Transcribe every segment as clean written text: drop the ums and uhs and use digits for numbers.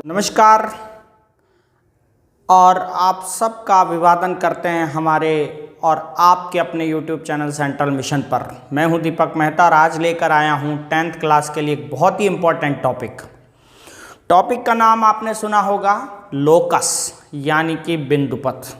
नमस्कार और आप सबका अभिवादन करते हैं हमारे और आपके अपने YouTube चैनल सेंट्रल मिशन पर। मैं हूं दीपक मेहता और आज लेकर आया हूं 10th क्लास के लिए एक बहुत ही इम्पोर्टेंट टॉपिक का नाम आपने सुना होगा लोकस यानी कि बिंदुपथ।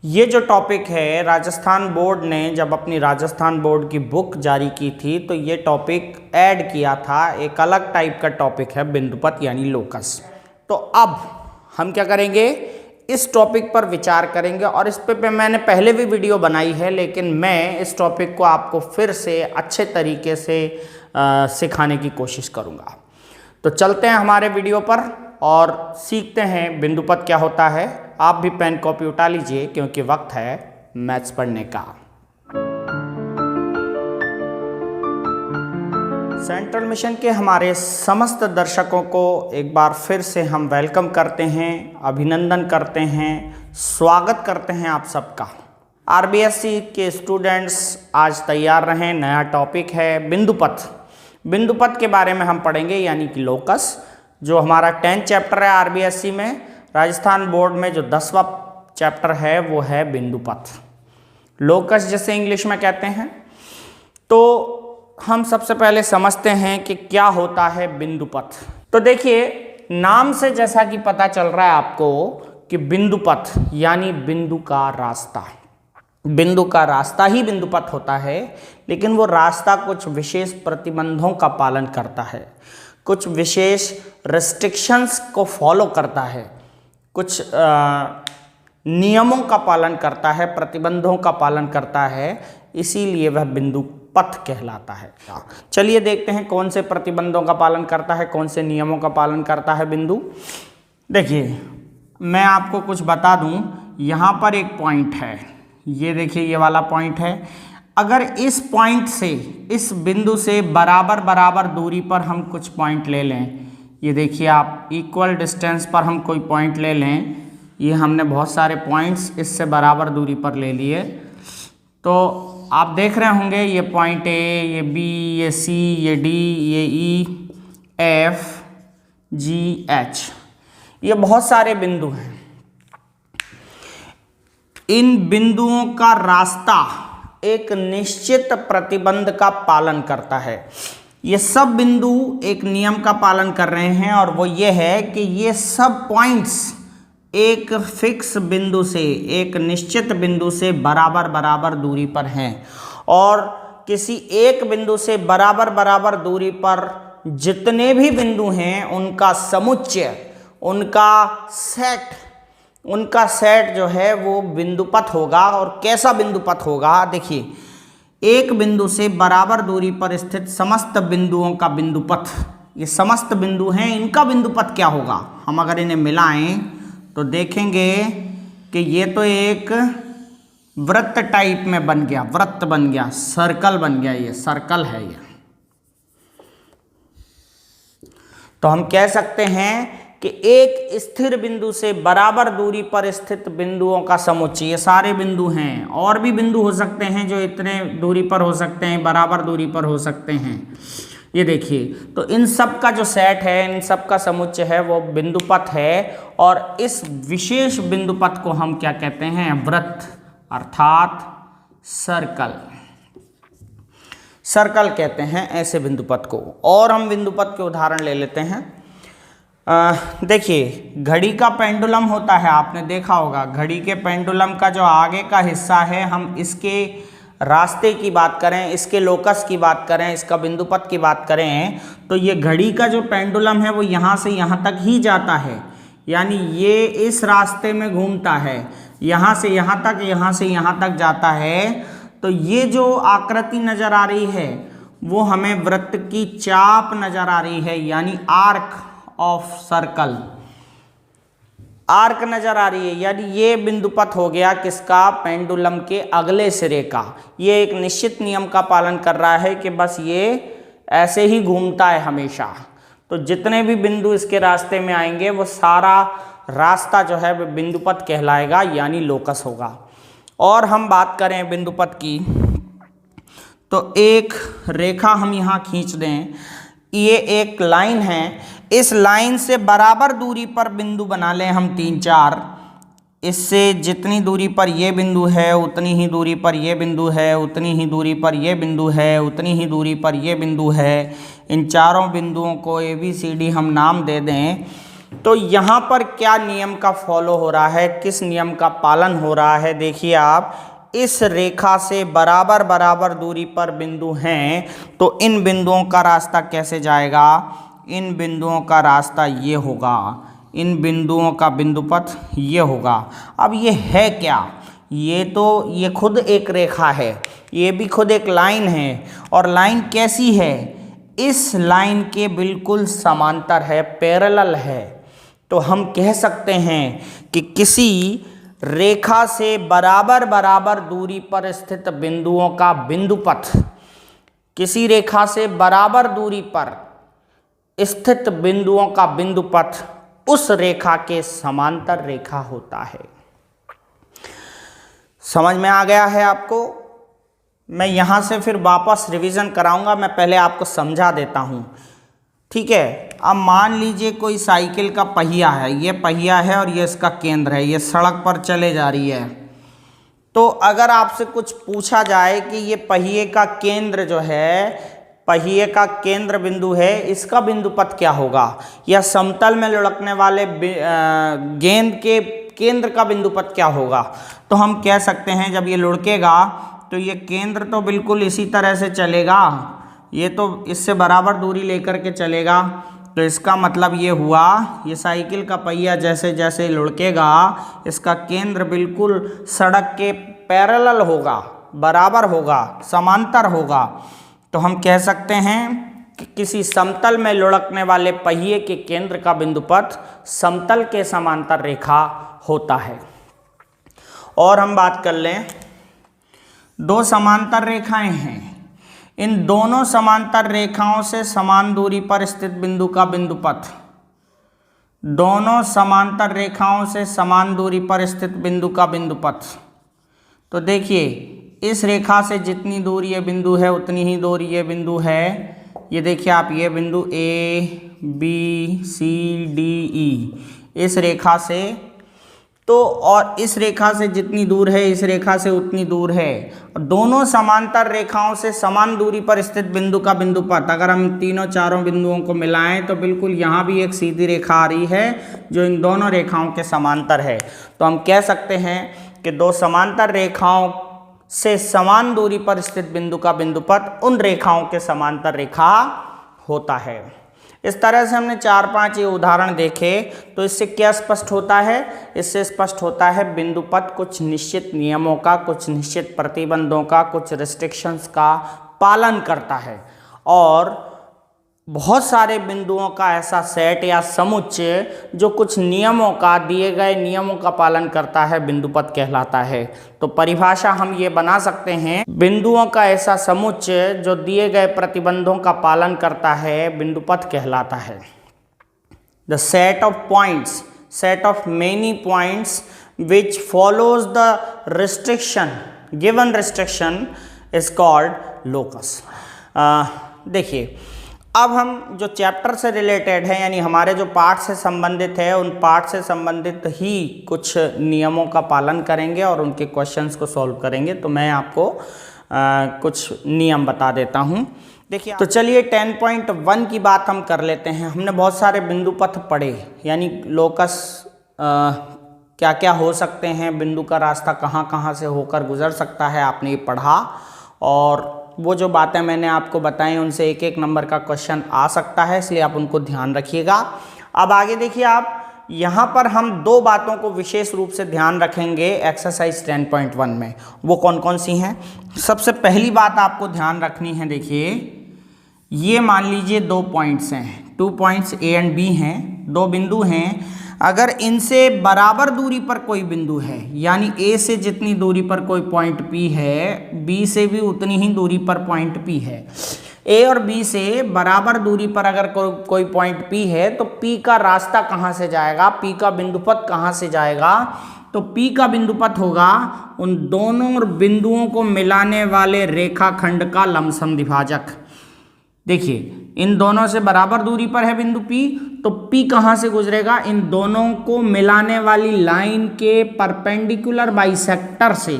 ये जो टॉपिक है राजस्थान बोर्ड ने जब अपनी राजस्थान बोर्ड की बुक जारी की थी तो ये टॉपिक ऐड किया था। एक अलग टाइप का टॉपिक है बिंदुपथ यानी लोकस। तो अब हम क्या करेंगे, इस टॉपिक पर विचार करेंगे और इस पे मैंने पहले भी वीडियो बनाई है, लेकिन मैं इस टॉपिक को आपको फिर से अच्छे तरीके से सिखाने की कोशिश करूँगा। तो चलते हैं हमारे वीडियो पर और सीखते हैं बिंदुपथ क्या होता है। आप भी पेन कॉपी उठा लीजिए क्योंकि वक्त है मैथ्स पढ़ने का। सेंट्रल मिशन के हमारे समस्त दर्शकों को एक बार फिर से हम वेलकम करते हैं, अभिनंदन करते हैं, स्वागत करते हैं आप सबका। आरबीएससी के स्टूडेंट्स आज तैयार रहें, नया टॉपिक है बिंदुपथ। बिंदुपथ के बारे में हम पढ़ेंगे यानी कि लोकस, जो हमारा 10th चैप्टर है आरबीएससी में। राजस्थान बोर्ड में जो 10वां चैप्टर है वो है बिंदुपथ, लोकस जैसे इंग्लिश में कहते हैं। तो हम सबसे पहले समझते हैं कि क्या होता है बिंदुपथ। तो देखिए, नाम से जैसा कि पता चल रहा है आपको कि बिंदुपथ यानी बिंदु का रास्ता। बिंदु का रास्ता ही बिंदुपथ होता है, लेकिन वो रास्ता कुछ विशेष प्रतिबंधों का पालन करता है, कुछ विशेष रेस्ट्रिक्शंस को फॉलो करता है, कुछ नियमों का पालन करता है, प्रतिबंधों का पालन करता है, इसीलिए वह बिंदुपथ कहलाता है। चलिए देखते हैं कौन से प्रतिबंधों का पालन करता है, कौन से नियमों का पालन करता है बिंदु। देखिए, मैं आपको कुछ बता दूं, यहाँ पर एक पॉइंट है, ये देखिए ये वाला पॉइंट है। अगर इस पॉइंट से, इस बिंदु से बराबर बराबर दूरी पर हम कुछ पॉइंट ले लें, ये देखिए आप इक्वल डिस्टेंस पर हम कोई पॉइंट ले लें, ये हमने बहुत सारे पॉइंट्स इससे बराबर दूरी पर ले लिए। तो आप देख रहे होंगे ये पॉइंट ए, ये बी, ये सी, ये डी, ये ई, एफ, जी, एच, ये बहुत सारे बिंदु हैं। इन बिंदुओं का रास्ता एक निश्चित प्रतिबंध का पालन करता है। ये सब बिंदु एक नियम का पालन कर रहे हैं और वो ये है कि ये सब पॉइंट्स एक फिक्स बिंदु से, एक निश्चित बिंदु से बराबर बराबर दूरी पर हैं और किसी एक बिंदु से बराबर बराबर दूरी पर जितने भी बिंदु हैं उनका समुच्चय, उनका सेट जो है वो बिंदुपथ होगा। और कैसा बिंदुपथ होगा, देखिए, एक बिंदु से बराबर दूरी पर स्थित समस्त बिंदुओं का बिंदुपथ, ये समस्त बिंदु हैं, इनका बिंदुपथ क्या होगा। हम अगर इन्हें मिलाएं तो देखेंगे कि ये तो एक वृत्त टाइप में बन गया, वृत्त बन गया, सर्कल बन गया, ये सर्कल है ये। तो हम कह सकते हैं कि एक स्थिर बिंदु से बराबर दूरी पर स्थित बिंदुओं का समुच्चय, ये सारे बिंदु हैं, और भी बिंदु हो सकते हैं जो इतने दूरी पर हो सकते हैं, बराबर दूरी पर हो सकते हैं। ये देखिए, तो इन सब का जो सेट है, इन सब का समुच्चय है वो बिंदुपथ है। और इस विशेष बिंदुपथ को हम क्या कहते हैं, वृत्त अर्थात सर्कल कहते हैं ऐसे बिंदुपथ को। और हम बिंदुपथ के उदाहरण ले लेते हैं। देखिए, घड़ी का पेंडुलम होता है, आपने देखा होगा। घड़ी के पेंडुलम का जो आगे का हिस्सा है, हम इसके रास्ते की बात करें, इसके लोकस की बात करें, इसका बिंदुपथ की बात करें, तो ये घड़ी का जो पेंडुलम है वो यहाँ से यहाँ तक ही जाता है, यानी ये इस रास्ते में घूमता है, यहाँ से यहाँ तक, यहाँ से यहाँ तक जाता है। तो ये जो आकृति नज़र आ रही है वो हमें वृत्त की चाप नज़र आ रही है, यानी आर्क ऑफ सर्कल, आर्क नजर आ रही है। यानी ये बिंदुपथ हो गया किसका, पेंडुलम के अगले सिरे का। ये एक निश्चित नियम का पालन कर रहा है कि बस ये ऐसे ही घूमता है हमेशा। तो जितने भी बिंदु इसके रास्ते में आएंगे वो सारा रास्ता जो है वो बिंदुपथ कहलाएगा, यानी लोकस होगा। और हम बात करें बिंदुपथ की, तो एक रेखा हम यहाँ खींच दें ये एक लाइन है, इस लाइन से बराबर दूरी पर बिंदु बना लें हम 3 4। इससे जितनी दूरी पर ये बिंदु है उतनी ही दूरी पर ये बिंदु है, उतनी ही दूरी पर ये बिंदु है, उतनी ही दूरी पर ये बिंदु है। इन चारों बिंदुओं को ABCD हम नाम दे दें। तो यहाँ पर क्या नियम का फॉलो हो रहा है, किस नियम का पालन हो रहा है? देखिए आप, इस रेखा से बराबर बराबर दूरी पर बिंदु हैं, तो इन बिंदुओं का रास्ता कैसे जाएगा? इन बिंदुओं का रास्ता ये होगा, इन बिंदुओं का बिंदुपथ ये होगा। अब ये है क्या? ये खुद एक रेखा है, ये भी खुद एक लाइन है। और लाइन कैसी है? इस लाइन के बिल्कुल समांतर है, पैरेलल है। तो हम कह सकते हैं कि किसी रेखा से बराबर बराबर दूरी पर स्थित बिंदुओं का बिंदुपथ, किसी रेखा से बराबर दूरी पर स्थित बिंदुओं का बिंदुपथ उस रेखा के समांतर रेखा होता है। समझ में आ गया है आपको? मैं यहां से फिर वापस रिवीजन कराऊंगा, मैं पहले आपको समझा देता हूं, ठीक है? अब मान लीजिए कोई साइकिल का पहिया है, ये पहिया है और ये इसका केंद्र है, ये सड़क पर चले जा रही है। तो अगर आपसे कुछ पूछा जाए कि ये पहिए का केंद्र जो है, पहिए का केंद्र बिंदु है, इसका बिंदुपथ क्या होगा? या समतल में लुढ़कने वाले गेंद के केंद्र का बिंदुपथ क्या होगा? तो हम कह सकते हैं जब ये लुढ़केगा तो ये केंद्र तो बिल्कुल इसी तरह से चलेगा, ये तो इससे बराबर दूरी लेकर के चलेगा। तो इसका मतलब ये हुआ, ये साइकिल का पहिया जैसे जैसे लुढ़केगा इसका केंद्र बिल्कुल सड़क के पैरेलल होगा, बराबर होगा, समांतर होगा। तो हम कह सकते हैं कि किसी समतल में लुढ़कने वाले पहिए के केंद्र का बिंदुपथ समतल के समांतर रेखा होता है। और हम बात कर लें, दो समांतर रेखाएं हैं, इन दोनों समांतर रेखाओं से समान दूरी पर स्थित बिंदु का बिंदुपथ, दोनों समांतर रेखाओं से समान दूरी पर स्थित बिंदु का बिंदुपथ। तो देखिए, इस रेखा से जितनी दूरी ये बिंदु है उतनी ही दूरी ये बिंदु है। ये देखिए आप, ये बिंदु ABCDE इस रेखा से, तो और इस रेखा से जितनी दूर है इस रेखा से उतनी दूर है। दोनों समांतर रेखाओं से समान दूरी पर स्थित बिंदु का बिंदुपथ, अगर हम तीनों चारों बिंदुओं को मिलाएं तो बिल्कुल यहाँ भी एक सीधी रेखा आ रही है जो इन दोनों रेखाओं के समांतर है। तो हम कह सकते हैं कि दो समांतर रेखाओं से समान दूरी पर स्थित बिंदु का बिंदुपथ उन रेखाओं के समांतर रेखा होता है। इस तरह से हमने 4-5 ये उदाहरण देखे। तो इससे क्या स्पष्ट होता है? इससे स्पष्ट होता है बिंदुपथ कुछ निश्चित नियमों का, कुछ निश्चित प्रतिबंधों का, कुछ रिस्ट्रिक्शंस का पालन करता है। और बहुत सारे बिंदुओं का ऐसा सेट या समुच्चय जो कुछ नियमों का, दिए गए नियमों का पालन करता है, बिंदुपथ कहलाता है। तो परिभाषा हम ये बना सकते हैं, बिंदुओं का ऐसा समुच्चय जो दिए गए प्रतिबंधों का पालन करता है, बिंदुपथ कहलाता है। The set of points, set of many points which follows the restriction, given restriction is called locus. देखिए, अब हम जो चैप्टर से रिलेटेड है, यानी हमारे जो पाठ से संबंधित है, उन पाठ से संबंधित ही कुछ नियमों का पालन करेंगे और उनके क्वेश्चंस को सॉल्व करेंगे। तो मैं आपको कुछ नियम बता देता हूं। देखिए, तो चलिए 10.1 की बात हम कर लेते हैं। हमने बहुत सारे बिंदुपथ पढ़े, यानी लोकस क्या क्या हो सकते हैं, बिंदु का रास्ता कहाँ कहाँ से होकर गुजर सकता है, आपने ये पढ़ा। और वो जो बातें मैंने आपको बताई उनसे एक एक नंबर का क्वेश्चन आ सकता है, इसलिए आप उनको ध्यान रखिएगा। अब आगे देखिए आप, यहाँ पर हम दो बातों को विशेष रूप से ध्यान रखेंगे एक्सरसाइज 10.1 में। वो कौन कौन सी हैं? सबसे पहली बात आपको ध्यान रखनी है, देखिए ये मान लीजिए 2 पॉइंट्स हैं, 2 पॉइंट्स A एंड B हैं, 2 बिंदु हैं। अगर इनसे बराबर दूरी पर कोई बिंदु है, यानी A से जितनी दूरी पर कोई पॉइंट P है, B से भी उतनी ही दूरी पर पॉइंट P है। A और B से बराबर दूरी पर अगर कोई पॉइंट P है, तो P का रास्ता कहाँ से जाएगा, P का बिंदुपथ कहाँ से जाएगा? तो P का बिंदुपथ होगा उन दोनों बिंदुओं को मिलाने वाले रेखाखंड का लमसम द्विभाजक। देखिए इन दोनों से बराबर दूरी पर है बिंदु P, तो P कहाँ से गुजरेगा, इन दोनों को मिलाने वाली लाइन के परपेंडिकुलर बाइसेक्टर से,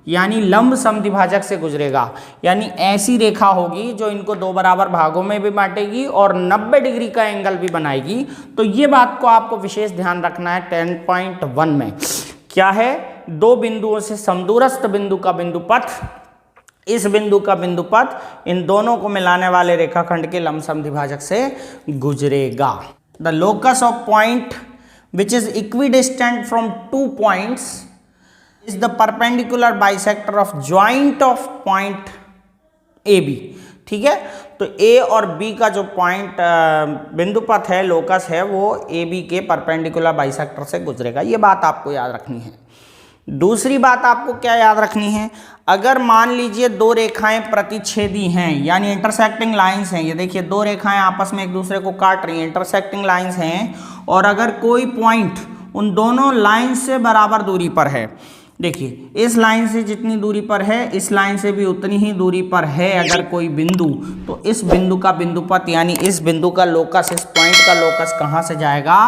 यानी लंब समद्विभाजक से गुजरेगा। यानी ऐसी रेखा होगी जो इनको दो बराबर भागों में भी बांटेगी और 90 डिग्री का एंगल भी बनाएगी। तो ये बात को आपको विशेष ध्यान रखना है 10.1 में। क्या है, दो बिंदुओं से समदूरस्थ बिंदु का बिंदुपथ, इस बिंदु का बिंदुपथ इन दोनों को मिलाने वाले रेखाखंड के लंब समद्विभाजक से गुजरेगा। The locus of point which is equidistant from 2 points is the perpendicular bisector of joint of point A B. ठीक है, तो ए और बी का जो पॉइंट बिंदुपथ है, लोकस है, वो ए बी के परपेंडिकुलर बाइसेक्टर से गुजरेगा। ये बात आपको याद रखनी है। दूसरी बात आपको क्या याद रखनी है, अगर मान लीजिए दो रेखाएं प्रतिच्छेदी हैं, यानी इंटरसेक्टिंग लाइंस हैं, ये देखिए दो रेखाएं आपस में एक दूसरे को काट रही हैं, इंटरसेक्टिंग लाइंस हैं, और अगर कोई पॉइंट उन दोनों लाइन से बराबर दूरी पर है, देखिए इस लाइन से जितनी दूरी पर है इस लाइन से भी उतनी ही दूरी पर है अगर कोई बिंदु, तो इस बिंदु का बिंदुपथ यानी इस बिंदु का लोकस, इस पॉइंट का लोकस कहाँ से जाएगा,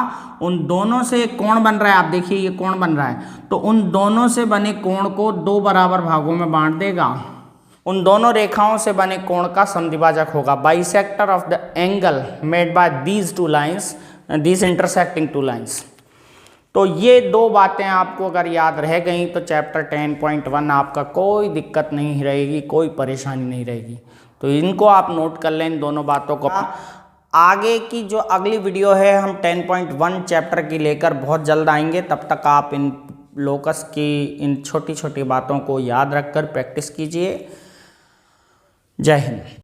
उन दोनों से एक कोण बन रहा है, आप देखिए ये कोण बन रहा है, तो उन दोनों से बने कोण को दो बराबर भागों में बांट देगा। उन दोनों रेखाओं से बने कोण का समद्विभाजक होगा, bisector of the angle made by these two lines, these intersecting two lines. तो ये दो बातें आपको अगर याद रह गई तो चैप्टर 10.1 आपका कोई दिक्कत नहीं रहेगी, कोई परेशानी नहीं रहेगी। तो इनको आप नोट कर लें, इन दोनों बातों को। आगे की जो अगली वीडियो है हम 10.1 चैप्टर की लेकर बहुत जल्द आएंगे। तब तक आप इन लोकस की इन छोटी छोटी बातों को याद रखकर प्रैक्टिस कीजिए। जय हिंद।